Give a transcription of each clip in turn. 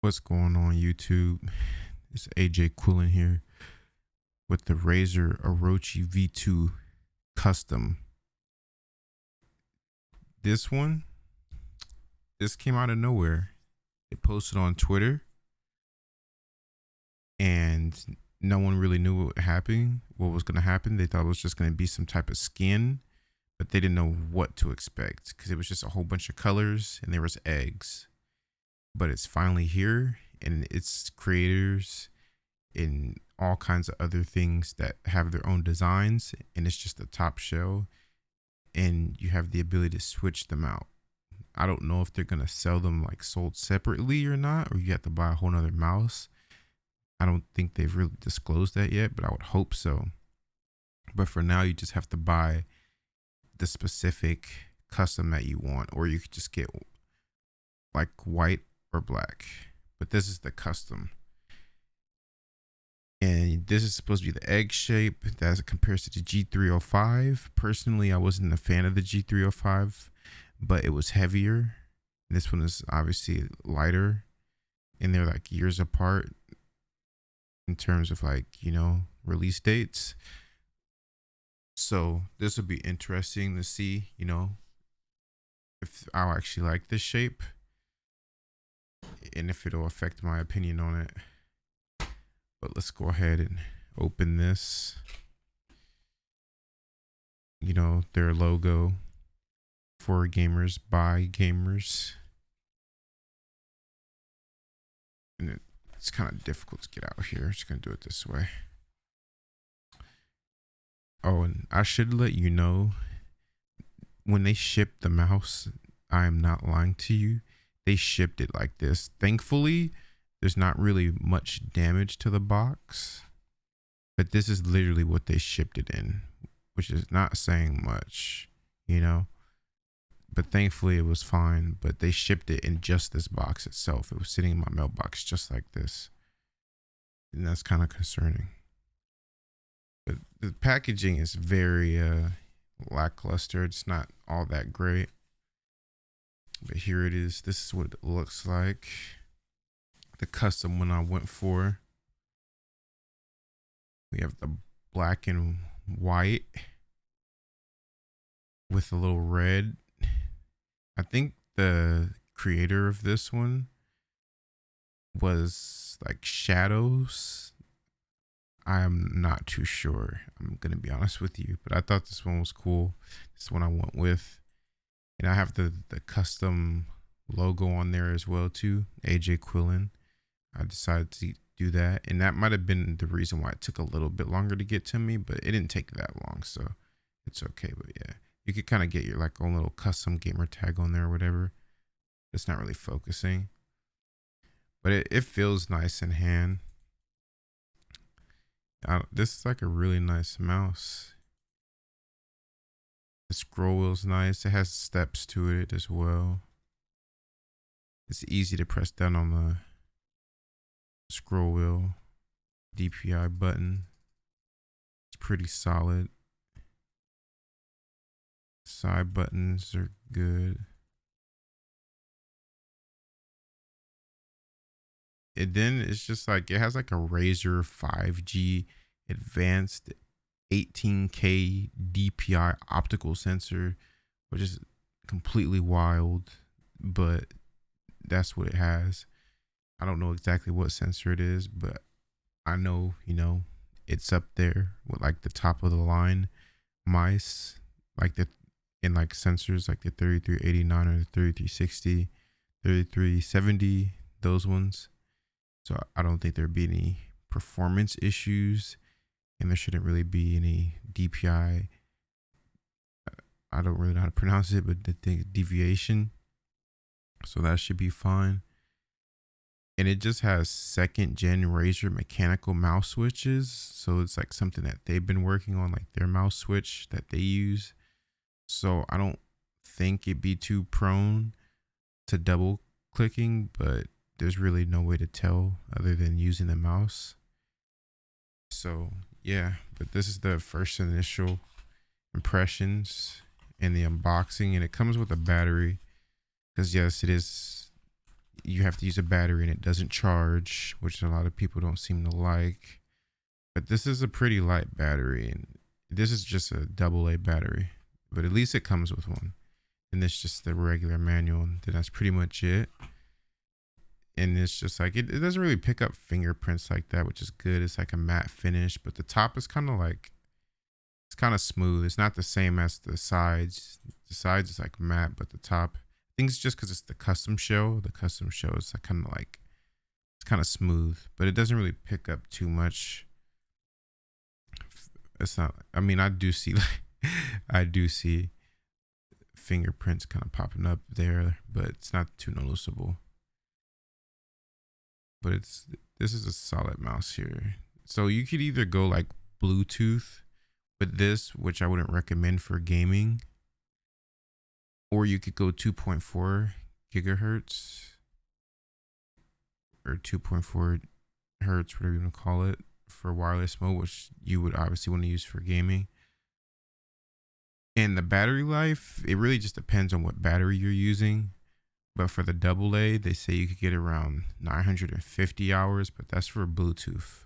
What's going on YouTube? It's AJ Quillen here with the Razer Orochi V2 Custom. This one, this came out of nowhere. It posted on Twitter and no one really knew what was going to happen. They thought it was just going to be some type of skin, but they didn't know what to expect because it was just a whole bunch of colors and there was eggs. But it's finally here, and its creators in all kinds of other things that have their own designs, and it's just a top shell, and you have the ability to switch them out. I don't know if they're gonna sell them like sold separately or not, or you have to buy a whole nother mouse. I don't think they've really disclosed that yet, but I would hope so. But for now, you just have to buy the specific custom that you want, or you could just get like white or black. But this is the custom. And this is supposed to be the egg shape that compares to the G305. Personally, I wasn't a fan of the G305, but it was heavier. This one is obviously lighter, and they're like years apart in terms of release dates. So this would be interesting to see, if I'll actually like this shape and if it'll affect my opinion on it. But let's go ahead and open this. Their logo, for gamers by gamers. And it's kind of difficult to get out here. I'm just going to do it this way. Oh, and I should let you know, when they shipped the mouse, I am not lying to you, they shipped it like this. Thankfully, there's not really much damage to the box, but this is literally what they shipped it in, which is not saying much, but thankfully it was fine. But they shipped it in just this box itself. It was sitting in my mailbox just like this, and that's kind of concerning. But the packaging is very lackluster. It's not all that great, but here it is. This is what it looks like. The custom one I went for. We have the black and white with a little red. I think the creator of this one was like Shadows. I am not too sure. I'm going to be honest with you, but I thought this one was cool. This one I went with. And I have the custom logo on there as well too, AJ Quillen. I decided to do that, and that might have been the reason why it took a little bit longer to get to me, but it didn't take that long, so it's okay. But yeah, you could kind of get your own little custom gamer tag on there or whatever. It's not really focusing, but it feels nice in hand. This is like a really nice mouse. The scroll wheel's nice. It has steps to it as well. It's easy to press down on the scroll wheel. DPI button. It's pretty solid. Side buttons are good. And then it's just like, it has like a Razer 5G advanced 18K DPI optical sensor, which is completely wild, but that's what it has. I don't know exactly what sensor it is, but I know, it's up there with like the top of the line mice, in sensors like the 3389 or the 3360, 3370, those ones. So I don't think there'd be any performance issues, and there shouldn't really be any DPI. I don't really know how to pronounce it, but the deviation. So that should be fine. And it just has 2nd gen Razer mechanical mouse switches. So it's like something that they've been working on, like their mouse switch that they use. So I don't think it'd be too prone to double clicking, but there's really no way to tell other than using the mouse. So yeah, but this is the first initial impressions and the unboxing, and it comes with a battery, because yes, it is you have to use a battery and it doesn't charge, which a lot of people don't seem to like. But this is a pretty light battery, and this is just a AA battery, but at least it comes with one. And it's just the regular manual, and then that's pretty much it. And it's just like it doesn't really pick up fingerprints like that, which is good. It's like a matte finish, but the top is kind of like, it's kind of smooth. It's not the same as the sides. The sides is like matte, but the top, I think it's just because it's the custom shell. The custom shell is like kind of like, it's kind of smooth, but it doesn't really pick up too much. It's not, I mean, I do see like, I do see fingerprints kind of popping up there, but it's not too noticeable. But this is a solid mouse here. So you could either go like Bluetooth with this, which I wouldn't recommend for gaming, or you could go 2.4 gigahertz or 2.4 hertz, whatever you want to call it, for wireless mode, which you would obviously want to use for gaming. And the battery life, it really just depends on what battery you're using. But for the AA, they say you could get around 950 hours, but that's for Bluetooth.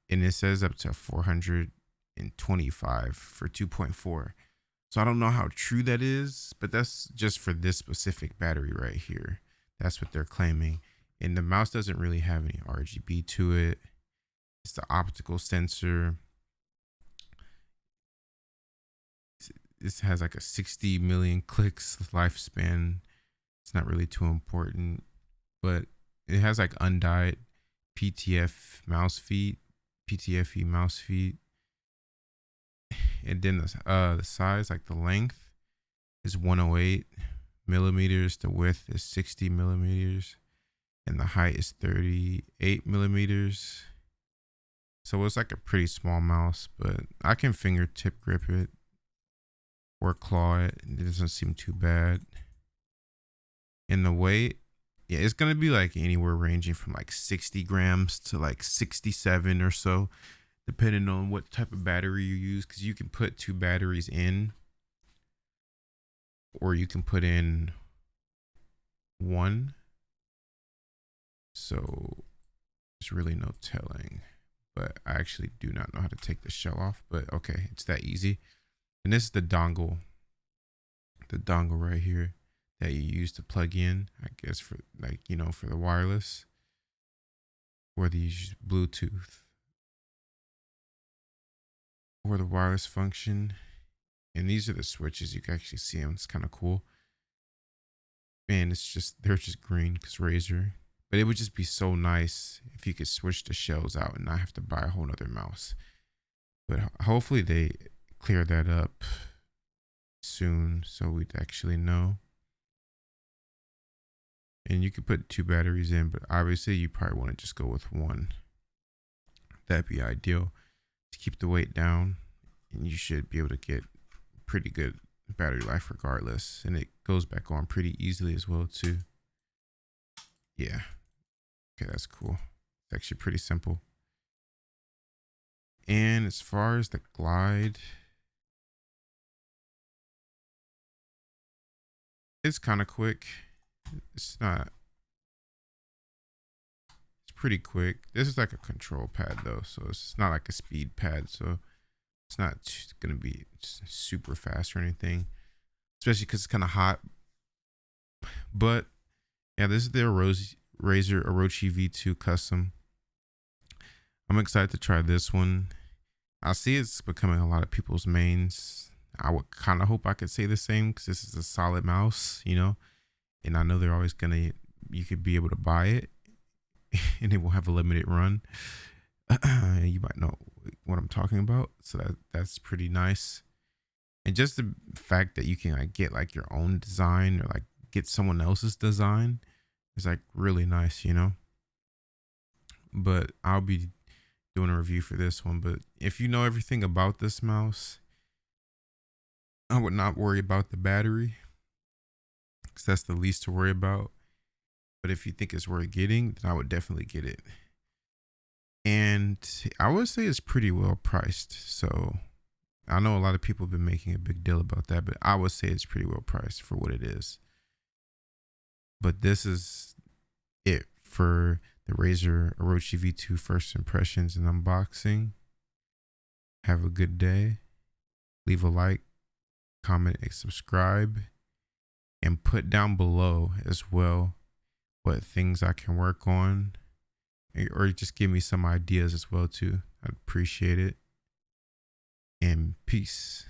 And it says up to 425 for 2.4. So I don't know how true that is, but that's just for this specific battery right here. That's what they're claiming. And the mouse doesn't really have any RGB to it. It's the optical sensor. This has like a 60 million clicks lifespan. It's not really too important, but it has like undyed PTFE mouse feet. And then the size, like the length is 108 millimeters. The width is 60 millimeters. And the height is 38 millimeters. So it's like a pretty small mouse, but I can fingertip grip it or claw it. It doesn't seem too bad. And the weight, yeah, it's going to be like anywhere ranging from like 60 grams to like 67 or so, depending on what type of battery you use. Because you can put 2 batteries in, or you can put in 1. So there's really no telling. But I actually do not know how to take the shell off. But okay, it's that easy. And this is the dongle right here that you use to plug in, I guess, for like, you know, for the wireless, whether you use Bluetooth or the wireless function. And these are the switches. You can actually see them. It's kind of cool. Man, they're just green because Razer. But it would just be so nice if you could switch the shells out and not have to buy a whole nother mouse. But hopefully they clear that up soon so we'd actually know. And you could put 2 batteries in, but obviously you probably want to just go with 1. That'd be ideal to keep the weight down. And you should be able to get pretty good battery life regardless. And it goes back on pretty easily as well too. Yeah. Okay, that's cool. It's actually pretty simple. And as far as the glide, it's kind of quick. It's pretty quick. This is like a control pad though, so it's not like a speed pad, so it's not gonna be super fast or anything, especially because it's kind of hot. But yeah, this is the Razer Orochi V2 custom. I'm excited to try this one. I see it's becoming a lot of people's mains. I would kind of hope I could say the same because this is a solid mouse, you know, and I know they're always you could be able to buy it and it will have a limited run. You might know what I'm talking about. So that's pretty nice. And just the fact that you can like get like your own design or like get someone else's design is like really nice, you know. But I'll be doing a review for this one. But if you know everything about this mouse, I would not worry about the battery because that's the least to worry about. But if you think it's worth getting, then I would definitely get it. And I would say it's pretty well priced. So I know a lot of people have been making a big deal about that, but I would say it's pretty well priced for what it is. But this is it for the Razer Orochi V2 first impressions and unboxing. Have a good day. Leave a like, comment, and subscribe. And put down below as well what things I can work on. Or just give me some ideas as well too. I'd appreciate it. And peace.